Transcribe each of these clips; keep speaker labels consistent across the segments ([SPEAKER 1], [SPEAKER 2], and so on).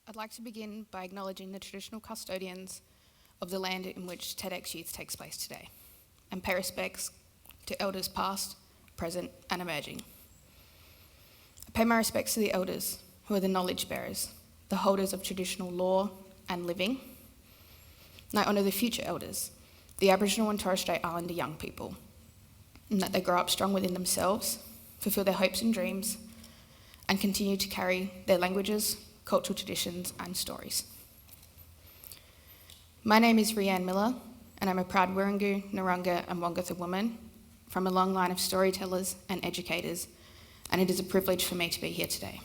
[SPEAKER 1] I'd like to begin by acknowledging the traditional custodians of the land in which TEDxYouth takes place today, and pay respects to elders past, present, and emerging. I pay my respects to the elders who are the knowledge bearers, the holders of traditional law and living. And I honour the future elders, the Aboriginal and Torres Strait Islander young people, and that they grow up strong within themselves, fulfil their hopes and dreams, and continue to carry their languages, cultural traditions, and stories. My name is Rhianne Miller, and I'm a proud Wirangu, Narungga, and Wongatha woman from a long line of storytellers and educators, and it is a privilege for me to be here today.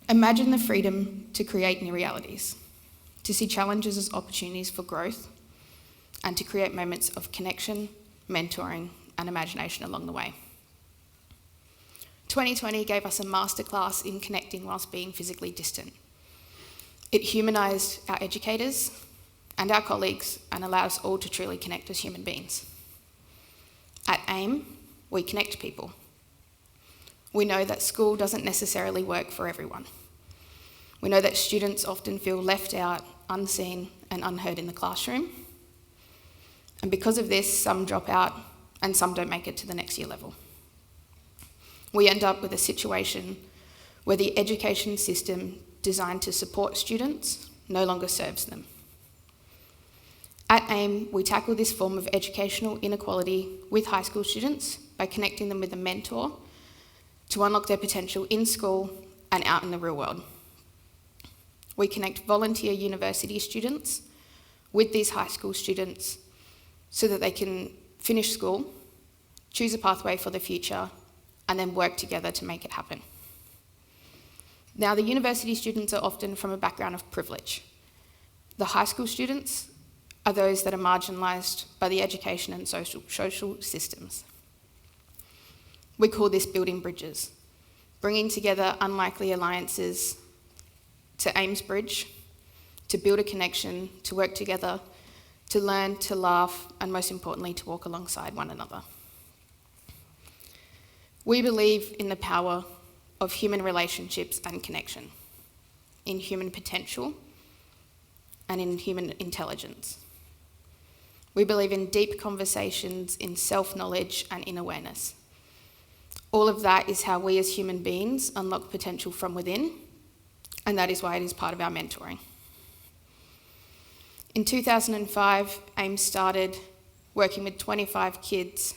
[SPEAKER 1] Imagine the freedom to create new realities, to see challenges as opportunities for growth, and to create moments of connection, mentoring, and imagination along the way. 2020 gave us a masterclass in connecting whilst being physically distant. It humanised our educators and our colleagues and allowed us all to truly connect as human beings. At AIME, we connect people. We know that school doesn't necessarily work for everyone. We know that students often feel left out, unseen, and unheard in the classroom. And because of this, some drop out and some don't make it to the next year level. We end up with a situation where the education system designed to support students no longer serves them. At AIME, we tackle this form of educational inequality with high school students by connecting them with a mentor to unlock their potential in school and out in the real world. We connect volunteer university students with these high school students so that they can finish school, choose a pathway for the future, and then work together to make it happen. Now, the university students are often from a background of privilege. The high school students are those that are marginalised by the education and social systems. We call this building bridges, bringing together unlikely alliances to AIME's bridge, to build a connection, to work together, to learn, to laugh, and most importantly, to walk alongside one another. We believe in the power of human relationships and connection, in human potential, and in human intelligence. We believe in deep conversations, in self-knowledge and in awareness. All of that is how we as human beings unlock potential from within, and that is why it is part of our mentoring. In 2005, AIME started working with 25 kids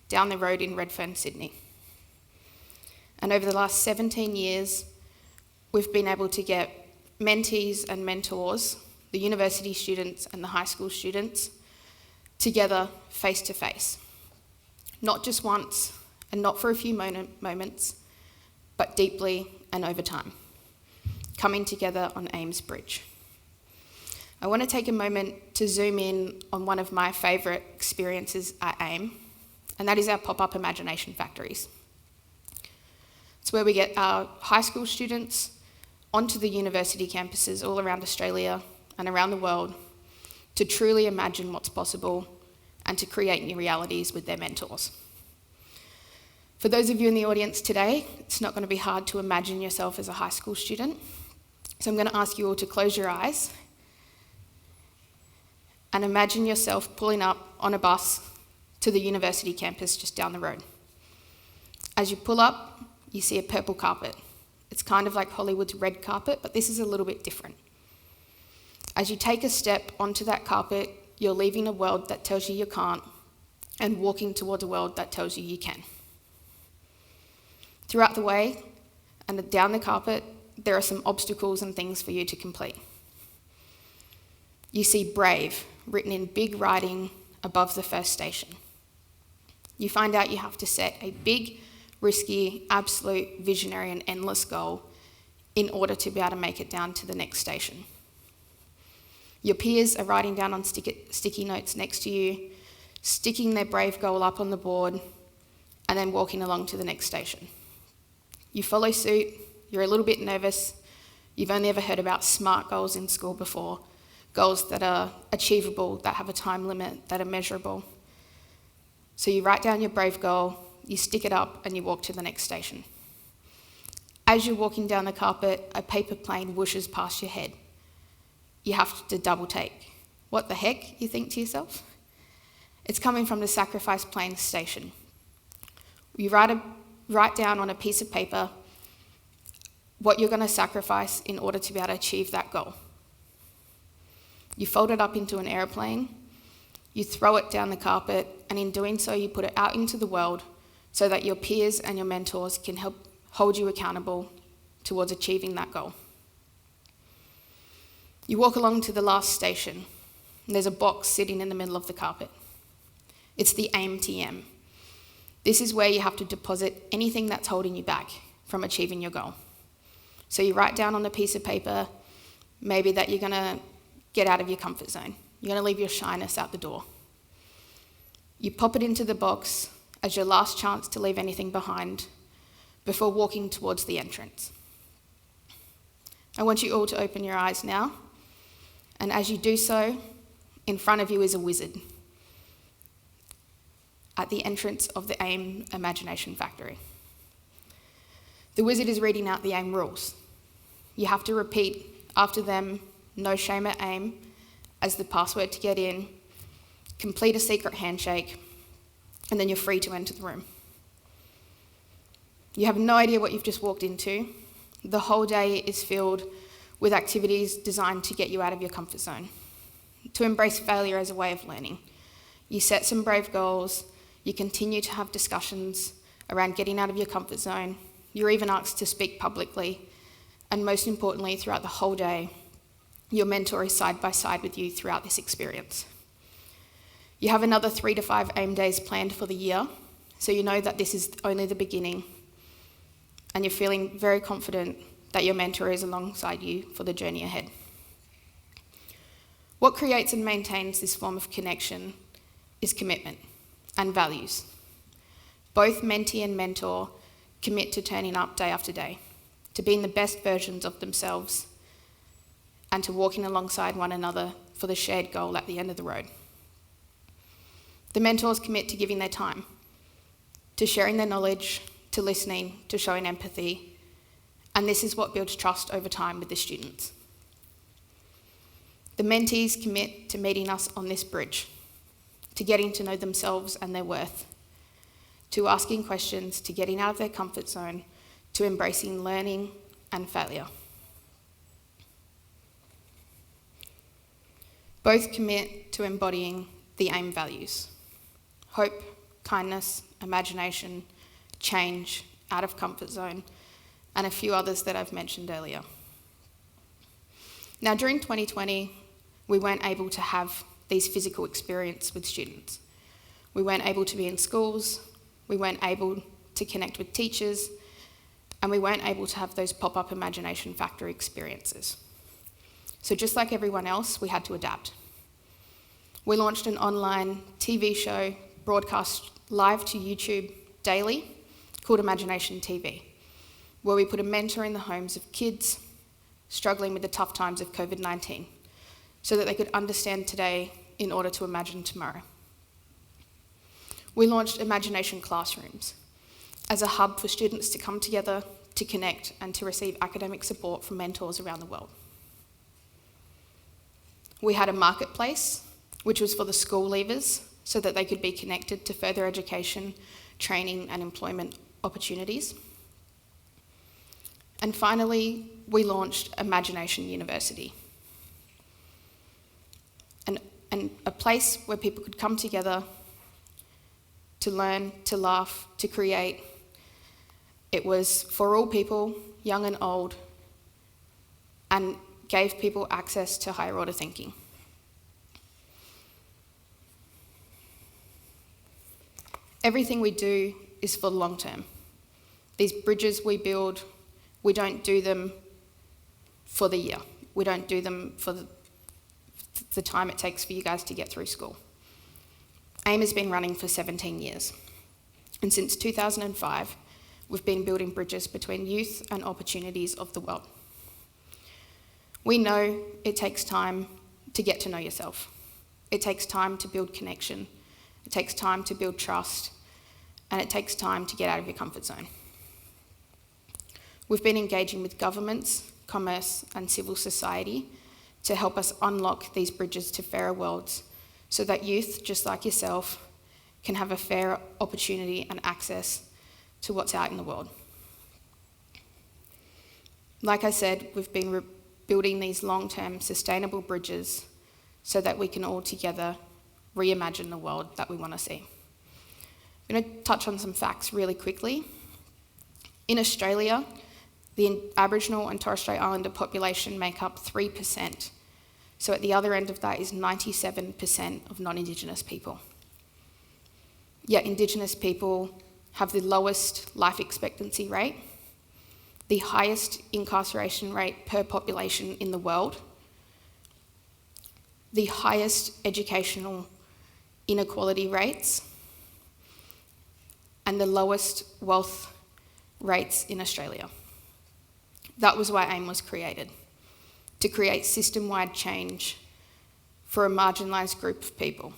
[SPEAKER 1] down the road in Redfern, Sydney. And over the last 17 years, we've been able to get mentees and mentors, the university students and the high school students, together face to face. Not just once and not for a few moments, but deeply and over time, coming together on AIME's bridge. I want to take a moment to zoom in on one of my favourite experiences at AIME, and that is our pop-up imagination factories. It's where we get our high school students onto the university campuses all around Australia and around the world to truly imagine what's possible and to create new realities with their mentors. For those of you in the audience today, it's not going to be hard to imagine yourself as a high school student. So I'm going to ask you all to close your eyes and imagine yourself pulling up on a bus to the university campus just down the road. As you pull up, you see a purple carpet. It's kind of like Hollywood's red carpet, but this is a little bit different. As you take a step onto that carpet, you're leaving a world that tells you you can't and walking towards a world that tells you you can. Throughout the way and down the carpet, there are some obstacles and things for you to complete. You see brave written in big writing above the first station. You find out you have to set a big, risky, absolute, visionary and endless goal in order to be able to make it down to the next station. Your peers are writing down on sticky notes next to you, sticking their brave goal up on the board, and then walking along to the next station. You follow suit, you're a little bit nervous, you've only ever heard about SMART goals in school before, goals that are achievable, that have a time limit, that are measurable. So you write down your brave goal, you stick it up, and you walk to the next station. As you're walking down the carpet, a paper plane whooshes past your head. You have to double take. What the heck, you think to yourself? It's coming from the Sacrifice Plains station. You write down on a piece of paper what you're going to sacrifice in order to be able to achieve that goal. You fold it up into an airplane, you throw it down the carpet, and in doing so, you put it out into the world so that your peers and your mentors can help hold you accountable towards achieving that goal. You walk along to the last station, and there's a box sitting in the middle of the carpet. It's the AIME. This is where you have to deposit anything that's holding you back from achieving your goal. So you write down on a piece of paper, maybe that you're going to get out of your comfort zone. You're going to leave your shyness out the door. You pop it into the box as your last chance to leave anything behind before walking towards the entrance. I want you all to open your eyes now, and as you do so, in front of you is a wizard at the entrance of the AIME Imagination Factory. The wizard is reading out the AIME rules. You have to repeat after them, "No shame at AIME," as the password to get in, complete a secret handshake, and then you're free to enter the room. You have no idea what you've just walked into. The whole day is filled with activities designed to get you out of your comfort zone, to embrace failure as a way of learning. You set some brave goals, you continue to have discussions around getting out of your comfort zone, you're even asked to speak publicly, and most importantly, throughout the whole day, your mentor is side by side with you throughout this experience. You have another 3 to 5 AIME days planned for the year, so you know that this is only the beginning, and you're feeling very confident that your mentor is alongside you for the journey ahead. What creates and maintains this form of connection is commitment and values. Both mentee and mentor commit to turning up day after day, to being the best versions of themselves, and to walking alongside one another for the shared goal at the end of the road. The mentors commit to giving their time, to sharing their knowledge, to listening, to showing empathy, and this is what builds trust over time with the students. The mentees commit to meeting us on this bridge, to getting to know themselves and their worth, to asking questions, to getting out of their comfort zone, to embracing learning and failure. Both commit to embodying the AIME values: hope, kindness, imagination, change, out of comfort zone, and a few others that I've mentioned earlier. Now, during 2020, we weren't able to have these physical experiences with students. We weren't able to be in schools, we weren't able to connect with teachers, and we weren't able to have those pop-up imagination factory experiences. So just like everyone else, we had to adapt. We launched an online TV show broadcast live to YouTube daily called Imagination TV, where we put a mentor in the homes of kids struggling with the tough times of COVID-19 so that they could understand today in order to imagine tomorrow. We launched Imagination Classrooms as a hub for students to come together, to connect, and to receive academic support from mentors around the world. We had a marketplace, which was for the school leavers, so that they could be connected to further education, training, and employment opportunities. And finally, we launched Imagination University, and a place where people could come together to learn, to laugh, to create. It was for all people, young and old, and gave people access to higher order thinking. Everything we do is for the long term. These bridges we build, we don't do them for the year. We don't do them for the time it takes for you guys to get through school. AIME has been running for 17 years. And since 2005, we've been building bridges between youth and opportunities of the world. We know it takes time to get to know yourself. It takes time to build connection. It takes time to build trust. And it takes time to get out of your comfort zone. We've been engaging with governments, commerce, and civil society to help us unlock these bridges to fairer worlds so that youth, just like yourself, can have a fair opportunity and access to what's out in the world. Like I said, we've been building these long-term sustainable bridges so that we can all together reimagine the world that we want to see. I'm going to touch on some facts really quickly. In Australia, the Aboriginal and Torres Strait Islander population make up 3%. So at the other end of that is 97% of non-Indigenous people. Yet Indigenous people have the lowest life expectancy rate, the highest incarceration rate per population in the world, the highest educational inequality rates, and the lowest wealth rates in Australia. That was why AIME was created, to create system-wide change for a marginalised group of people.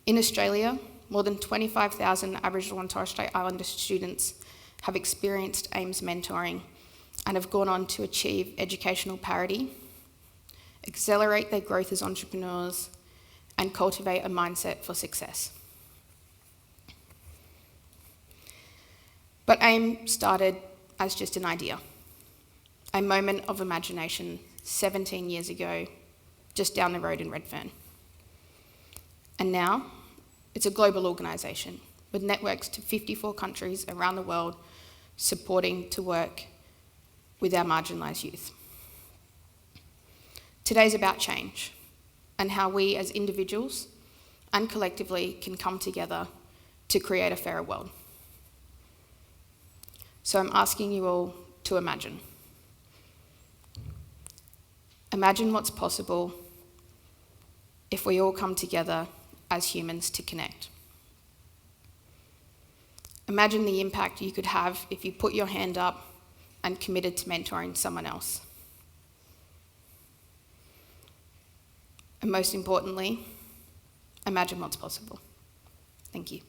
[SPEAKER 1] In Australia, more than 25,000 Aboriginal and Torres Strait Islander students have experienced AIME's mentoring and have gone on to achieve educational parity, accelerate their growth as entrepreneurs, and cultivate a mindset for success. But AIME started as just an idea, a moment of imagination 17 years ago, just down the road in Redfern. And now, it's a global organisation with networks to 54 countries around the world supporting to work with our marginalised youth. Today's about change and how we as individuals and collectively can come together to create a fairer world. So I'm asking you all to imagine. Imagine what's possible if we all come together as humans to connect. Imagine the impact you could have if you put your hand up and committed to mentoring someone else. And most importantly, imagine what's possible. Thank you.